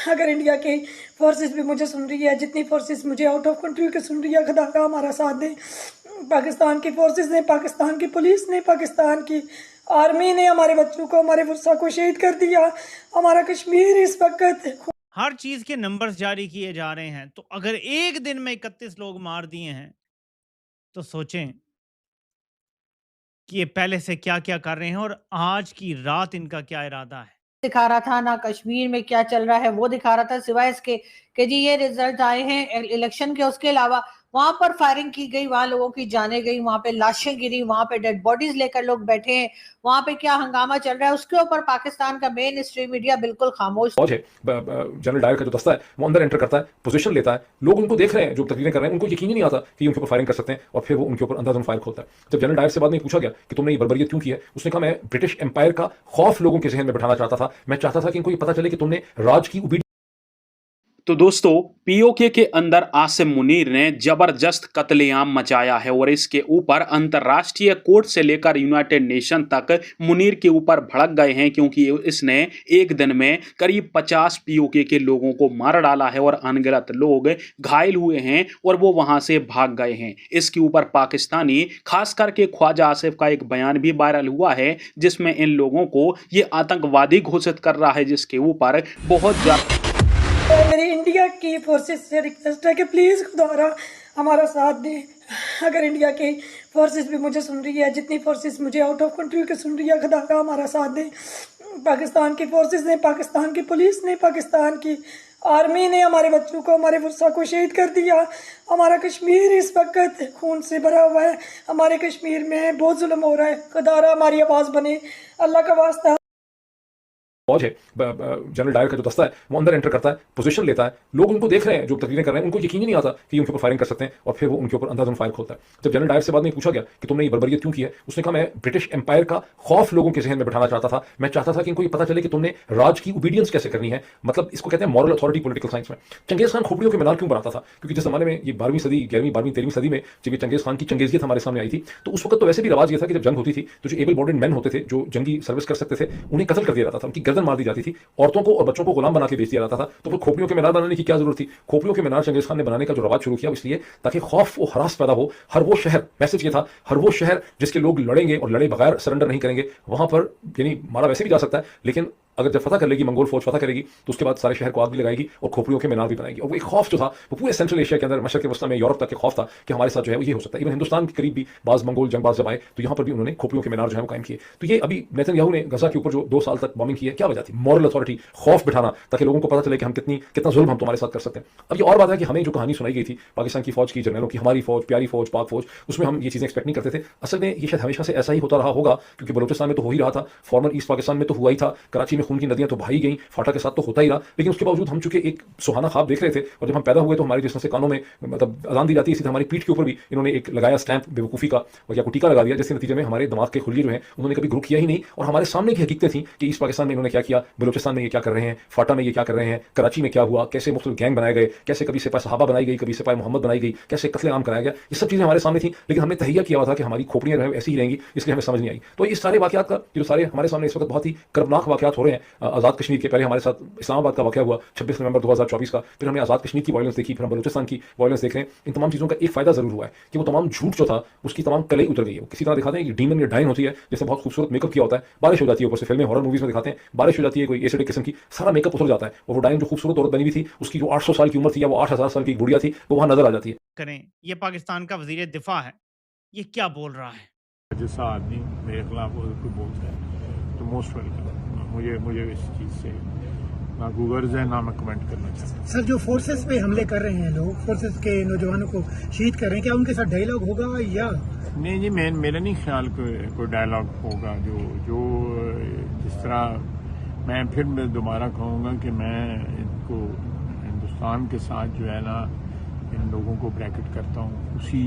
अगर इंडिया की फोर्सेस भी मुझे सुन रही है, जितनी फोर्सेस मुझे आउट ऑफ कंट्री के सुन रही है, खुदा का हमारा साथ दे। पाकिस्तान की फोर्सेस ने, पाकिस्तान की पुलिस ने, पाकिस्तान की आर्मी ने हमारे बच्चों को, हमारे वर्षा को शहीद कर दिया। हमारा कश्मीर इस वक्त हर चीज के नंबर्स जारी किए जा रहे हैं, तो अगर एक दिन में 31 लोग मार दिए हैं तो सोचें कि ये पहले से क्या क्या कर रहे हैं और आज की रात इनका क्या इरादा है। दिखा रहा था ना कश्मीर में क्या चल रहा है वो दिखा रहा था, सिवाय इसके कि जी ये रिजल्ट आए हैं इलेक्शन के। उसके अलावा वहां पर फायरिंग की गई, वहां लोगों की जाने गई, वहां पे लाशें गिरी, वहां पे डेड बॉडीज लेकर लोग बैठे हैं, वहां पे क्या हंगामा चल रहा है उसके ऊपर पाकिस्तान का मेन स्ट्रीम मीडिया बिल्कुल खामोश फौज है। जनरल डायर का जो दस्ता है वो अंदर एंटर करता है, पोजीशन लेता है, लोग उनको देख रहे हैं जो तकरीरें कर रहे हैं, उनको यकीन ही नहीं आता कि उनके ऊपर फायरिंग कर सकते हैं, और फिर वो उनके ऊपर अंधाधुंध फायर खोलता है। जब जनरल डायर से बाद में पूछा गया कि तुमने ये बर्बरियत क्यों की है, उसने कहा मैं ब्रिटिश एम्पायर का खौफ लोगों के जहन में बैठाना चाहता था, मैं चाहता था कि इनको ये पता चले कि तुमने राज की उबीडियंस। तो दोस्तों, पीओके के अंदर आसिम मुनीर ने जबरदस्त कत्लेआम मचाया है और इसके ऊपर अंतर्राष्ट्रीय कोर्ट से लेकर यूनाइटेड नेशन तक मुनीर के ऊपर भड़क गए हैं, क्योंकि इसने एक दिन में करीब 50 पीओके के लोगों को मार डाला है और अनगिनत लोग घायल हुए हैं और वो वहां से भाग गए हैं। इसके ऊपर पाकिस्तानी खास करके ख्वाजा आसिफ का एक बयान भी वायरल हुआ है, जिसमें इन लोगों को ये आतंकवादी घोषित कर रहा है, जिसके ऊपर बहुत ज्यादा मेरी इंडिया की फोर्सेस से रिक्वेस्ट है कि प्लीज़ खुदारा हमारा साथ दें। अगर इंडिया की फोर्सेस भी मुझे सुन रही है, जितनी फोर्सेस मुझे आउट ऑफ कंट्री के सुन रही है, खुदा का हमारा साथ दें। पाकिस्तान की फोर्सेस ने, पाकिस्तान की पुलिस ने, पाकिस्तान की आर्मी ने हमारे बच्चों को, हमारे वर्षा को शहीद कर दिया। हमारा कश्मीर इस वक्त खून से भरा हुआ है। हमारे कश्मीर में बहुत जुल्म हो रहा है। खुदारा हमारी आवाज़ बने, अल्लाह का वास्ता। फौज है। जनरल डायर का जो दस्ता है वो अंदर एंटर करता है, पोजीशन लेता है, लोग उनको देख रहे हैं जो तकरीरें कर रहे हैं, उनको यकीन ही नहीं आता कि उनके ऊपर फायरिंग कर सकते हैं, और फिर वो उनके ऊपर अंधाधुंध फायर खोलता है। जब जनरल डायर से बाद में पूछा गया कि तुमने ये बर्बरियत क्यों की है, उसने कहा मैं ब्रिटिश एम्पायर का खौफ लोगों के जहन में बैठाना चाहता था, मैं चाहता था कि इनको ये पता चले कि तुमने राज की ओबीडियंस कैसे करनी है, मतलब इसको कहते हैं मॉरल अथॉरिटी पॉलिटिकल साइंस में। चंगेज खान खोपड़ियों के मीनार क्यों बनाता था, क्योंकि जिस जमाने में ये 12वीं सदी, 11वीं 12वीं 13वीं सदी में जब ये चंगेज खान की चंगेजियत हमारे सामने आई थी, तो उस वक्त तो वैसे भी रवाज ये था कि जब जंग होती थी तो जो एबल बॉडीड मैन होते थे, जो जंगी सर्विस कर सकते थे, उन्हें कत्ल कर दिया जाता था, उनकी गर्दन मार दी जाती थी, औरतों को और बच्चों को गुलाम बना के बेच दिया जाता था। तो फिर खोपड़ियों के मीनार बनाने की क्या जरूरत थी? खोपड़ियों के मीनार चंगेज खान ने बनाने का जो रवाज शुरू किया इसलिए ताकि खौफ और हरास पैदा हो। हर वो शहर, मैसेज ये था, हर वो शहर जिसके लोग लड़ेंगे और लड़े बगैर सरेंडर नहीं करेंगे, वहां पर यानी मारा वैसे भी जा सकता है, लेकिन अगर जब फतह कर लेगी, मंगोल फौज फतह करेगी, तो उसके बाद सारे शहर को आग भी लगाएगी और खोपड़ियों के मीनार भी बनाएगी। और वो एक खौफ जो था वो पूरे सेंट्रल एशिया के अंदर, मशरक़ वस्ता में, यूरोप तक के खौफ था कि हमारे साथ जो है वो ये हो सकता है। इवन हिंदुस्तान के करीब भी बाज मंगोल जंगबाज जब आए तो यहाँ पर भी उन्होंने खोपड़ियों के मीनार जो है वो कायम किए। तो ये अभी नेतन्याहू ने गजा के ऊपर जो 2 साल तक बॉम्बिंग की है, क्या वजह थी? मॉरल अथॉरिटी, खौफ बिठाना, ताकि लोगों को पता चले कि हम कितना जुल्म हम तुम्हारे साथ कर सकते हैं। अब ये और बात है कि हमें जो कहानी सुनाई गई थी पाकिस्तान की फौज की, जर्नलों की, हमारी फौज, प्यारी फौज, पाक फौज, उसमें हम ये चीजें एक्सपेक्ट नहीं करते थे। असल में ये शायद हमेशा से ऐसा ही होता रहा होगा, क्योंकि बलूचिस्तान में तो हो ही रहा था, फॉर्मर ईस्ट पाकिस्तान में तो हुआ ही था, कराची में खून की नदियां तो बहाई गई, फाटा के साथ तो होता ही रहा। लेकिन उसके बावजूद हम चूंकि एक सुहाना ख्वाब देख रहे थे, और जब हम पैदा हुए तो हमारे जिस तरह से कानों में मतलब अजान दी जाती है, इसी तरह हमारी पीठ के ऊपर भी इन्होंने एक लगाया स्टैंप बेवकूफ़ी का, या को टीका लगा दिया, जिसके नतीजे में हमारे दिमाग के खुलिये जो हैं उन्होंने कभी ग्रो किया ही नहीं, और हमारे सामने की हकीकतें थी कि ईस्ट पाकिस्तान में इन्होंने क्या किया, बलूचिस्तान में ये क्या कर रहे हैं, फाटा में ये क्या कर रहे हैं, कराची में क्या हुआ, कैसे मुख्तलिफ गैंग बनाए गए, कैसे कभी सिपाही सहाबा बनाई गई, कभी सिपाही मोहम्मद बनाई गई, कैसे कत्लेआम कराया गया, ये सब चीज़ें हमारे सामने थी। लेकिन हमने तहिया किया हुआ था कि हमारी खोपड़ियां जो है ऐसी ही रहेंगी, इसलिए हमें समझ नहीं आई। तो इस सारे वाकयात का जो सारे हमारे सामने इस वक्त बहुत ही कर्मनाक वाकयात हो रहे हैं। आज़ाद कश्मीर के पहले हमारे साथ इस्लामाबाद का वाकया हुआ 26 नवंबर 2024 का, फिर हमने आज़ाद कश्मीर की वायलेंस देखी, फिर हम बलूचिस्तान की वायलेंस देख रहे हैं। इन तमाम चीज़ों का एक फ़ायदा ज़रूर हुआ है कि वो तमाम झूठ जो था उसकी तमाम कलई उतर गई है। वो किसी तरह दिखाते हैं कि डीमन या डाइन होती है, जैसे बहुत खूबसूरत मेकअप किया होता है, बारिश हो जाती है ऊपर से, फिल्में हॉरर मूवीज़ में दिखाते हैं, बारिश हो जाती है कोई एसिडिक किस्म की, सारा मेकअप उतर जाता है, और वो डाइन जो खूबसूरत औरत बनी हुई थी, उसकी जो 800 साल की उम्र थी या वो 8000 साल की गुड़िया थी, वो वहाँ नजर आ जाती है। करें, ये पाकिस्तान का वजीर दिफा है, ये क्या बोल रहा है? जैसा आदमी मेरे खिलाफ कोई बोलता है तो मोस्ट वेलकम। मुझे इस चीज़ से ना गूगर्स है, ना मैं कमेंट करना चाहता हूँ। सर, जो फोर्सेस पे हमले कर रहे हैं लोग, फोर्सेस के नौजवानों को शहीद कर रहे हैं, क्या उनके साथ डायलॉग होगा या नहीं जी, मेरा नहीं ख्याल कोई डायलॉग होगा। जो जिस तरह मैं फिर दोबारा कहूँगा कि मैं इनको हिंदुस्तान के साथ जो है ना, इन लोगों को ब्रैकेट करता हूँ, उसी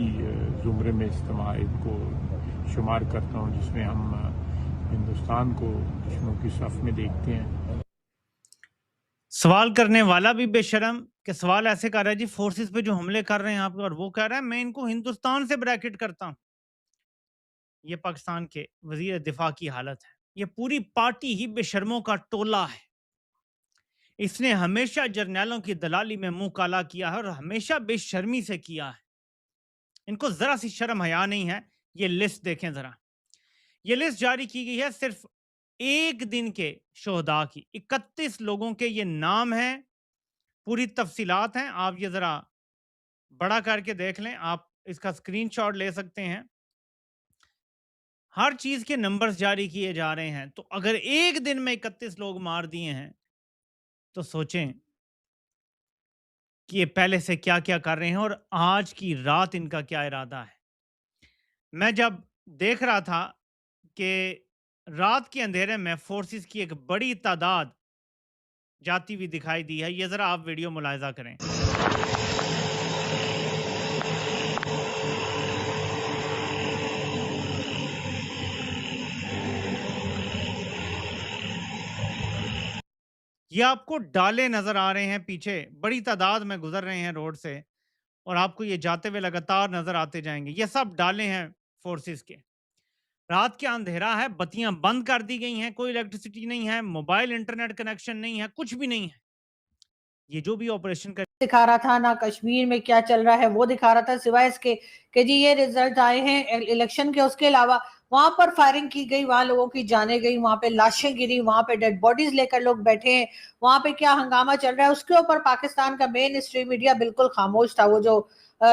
ज़ुमरे में इस्तेमाल इनको शुमार करता हूँ जिसमें हम हिंदुस्तान को दुश्मनों की सफ में देखते हैं। सवाल करने वाला भी बेशर्म कि सवाल ऐसे कर रहा है जी, फोर्सेस पे जो हमले कर रहे हैं आप, और वो कह रहा है मैं इनको हिंदुस्तान से ब्रैकेट करता हूं। ये पाकिस्तान के वजीर दिफा की हालत है। ये पूरी पार्टी ही बेशर्मों का टोला है। इसने हमेशा जर्नैलों की दलाली में मुंह काला किया है और हमेशा बेशर्मी से किया है। इनको जरा सी शर्म हया नहीं है। ये लिस्ट देखें जरा, ये लिस्ट जारी की गई है सिर्फ एक दिन के शोहदा की। 31 लोगों के ये नाम हैं, पूरी तफसीलात हैं। आप ये जरा बड़ा करके देख लें, आप इसका स्क्रीनशॉट ले सकते हैं। हर चीज के नंबर्स जारी किए जा रहे हैं। तो अगर एक दिन में 31 लोग मार दिए हैं तो सोचें कि ये पहले से क्या क्या कर रहे हैं और आज की रात इनका क्या इरादा है। मैं जब देख रहा था कि रात के अंधेरे में फोर्सेस की एक बड़ी तादाद जाती हुई दिखाई दी है, ये जरा आप वीडियो मुलाहिजा करें। ये आपको डाले नजर आ रहे हैं पीछे, बड़ी तादाद में गुजर रहे हैं रोड से और आपको ये जाते हुए लगातार नजर आते जाएंगे। ये सब डाले हैं फोर्सेस के। रात के अंधेरा है, बत्तियां बंद कर दी गई हैं, कोई इलेक्ट्रिसिटी नहीं है, मोबाइल इंटरनेट कनेक्शन नहीं है, कुछ भी नहीं है। ये जो भी ऑपरेशन कर दिखा रहा था, ना कश्मीर में क्या चल रहा है वो दिखा रहा था, सिवाय इसके कि जी ये रिजल्ट आए हैं इलेक्शन के। उसके अलावा वहां पर फायरिंग की गई, वहां लोगों की जाने गई, वहां पे लाशें गिरी, वहां पे डेड बॉडीज लेकर लोग बैठे हैं, वहां पे क्या हंगामा चल रहा है उसके ऊपर पाकिस्तान का मेन स्ट्रीम मीडिया बिल्कुल खामोश था। वो जो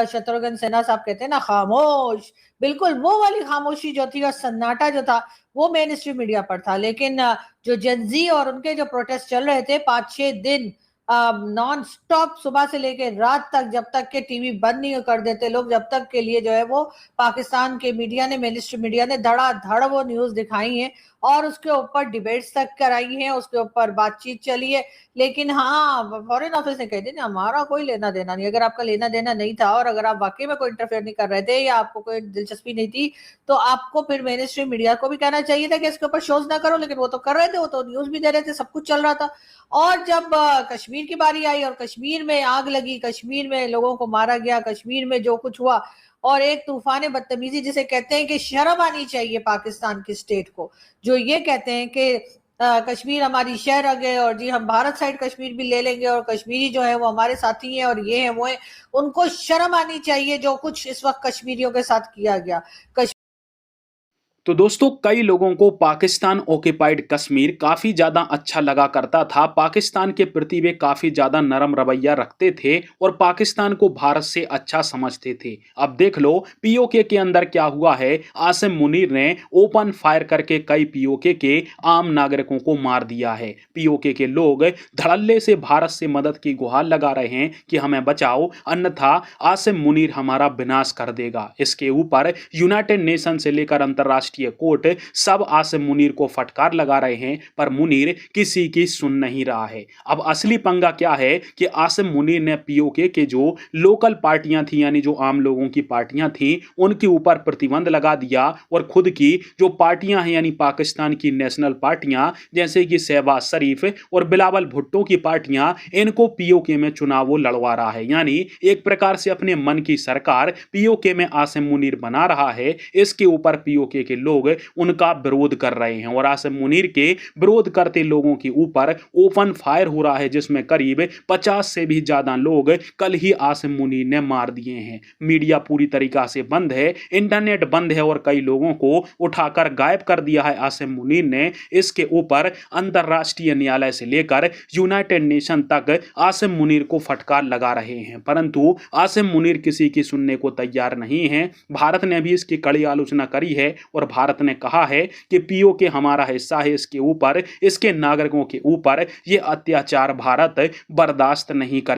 शत्रुघ्न सिन्हा साहब कहते हैं ना खामोश, बिल्कुल वो वाली खामोशी जो थी और सन्नाटा जो था वो मेन स्ट्रीम मीडिया पर था। लेकिन जो जेनजी और उनके जो प्रोटेस्ट चल रहे थे 5-6 दिन नॉन स्टॉप, सुबह से लेकर रात तक, जब तक के टीवी बंद नहीं कर देते लोग, जब तक के लिए जो है वो पाकिस्तान के मीडिया ने, मेन स्ट्रीम मीडिया ने धड़ाधड़ वो न्यूज दिखाई है और उसके ऊपर डिबेट्स तक कराई है, उसके ऊपर बातचीत चली है। लेकिन हाँ, फॉरेन ऑफिस ने कह दिया हमारा कोई लेना देना नहीं। अगर आपका लेना देना नहीं था और अगर आप वाकई में कोई इंटरफेयर नहीं कर रहे थे या आपको कोई दिलचस्पी नहीं थी तो आपको फिर मेन स्ट्रीम मीडिया को भी कहना चाहिए था कि इसके ऊपर शोज ना करो। लेकिन वो तो कर रहे थे, वो तो न्यूज भी दे रहे थे, सब कुछ चल रहा था। और जब कश्मीर की बारी आई और कश्मीर में आग लगी, कश्मीर में लोगों को मारा गया, कश्मीर में जो कुछ हुआ और एक तूफान बदतमीजी जिसे कहते हैं कि शर्म आनी चाहिए पाकिस्तान की स्टेट को, जो ये कहते हैं कि कश्मीर हमारी शहर आ गए और जी हम भारत साइड कश्मीर भी ले लेंगे और कश्मीरी जो है वो हमारे साथी हैं और ये है वो है। उनको शर्म आनी चाहिए जो कुछ इस वक्त कश्मीरियों के साथ किया गया। तो दोस्तों, कई लोगों को पाकिस्तान ऑक्युपाइड कश्मीर काफ़ी ज़्यादा अच्छा लगा करता था। पाकिस्तान के प्रति वे काफ़ी ज़्यादा नरम रवैया रखते थे और पाकिस्तान को भारत से अच्छा समझते थे। अब देख लो पीओके के अंदर क्या हुआ है। आसिम मुनीर ने ओपन फायर करके कई पीओके के आम नागरिकों को मार दिया है। पीओके के लोग धड़ल्ले से भारत से मदद की गुहार लगा रहे हैं कि हमें बचाओ, अन्यथा आसिम मुनीर हमारा विनाश कर देगा। इसके ऊपर यूनाइटेड नेशन से लेकर अंतर्राष्ट्रीय कोर्ट सब आसिम मुनीर को फटकार लगा रहे हैं, पर मुनीर किसी की सुन नहीं रहा है। अब असली पंगा क्या है कि आसिम मुनीर ने पीओके के जो लोकल पार्टियां थी, यानी जो आम लोगों की पार्टियां थी, उनके ऊपर प्रतिबंध लगा दिया और खुद की जो पार्टियां हैं, यानी पाकिस्तान की नेशनल पार्टियां जैसे कि शहबाज शरीफ और बिलावल भुट्टो की पार्टियां, इनको पीओके में चुनाव लड़वा रहा है। यानी एक प्रकार से अपने मन की सरकार पीओके में आसिम मुनीर बना रहा है। इसके ऊपर पीओके के लोग उनका विरोध कर रहे हैं और आसिम मुनीर के विरोध करते लोगों के ऊपर ओपन फायर हो रहा है, जिसमें करीब 50 से भी ज्यादा लोग कल ही आसिम मुनीर ने मार दिए हैं। मीडिया पूरी तरीका से बंद है, इंटरनेट बंद है और कई लोगों को उठाकर गायब कर दिया है आसिम मुनीर ने। इसके ऊपर अंतर्राष्ट्रीय न्यायालय से लेकर यूनाइटेड नेशन तक आसिम मुनीर को फटकार लगा रहे हैं, परंतु आसिम मुनीर किसी की सुनने को तैयार नहीं है। भारत ने भी इसकी कड़ी आलोचना करी है और भारत ने कहा है कि पीओके हमारा हिस्सा है, इसके ऊपर, इसके नागरिकों के ऊपर ये अत्याचार भारत बर्दाश्त नहीं कर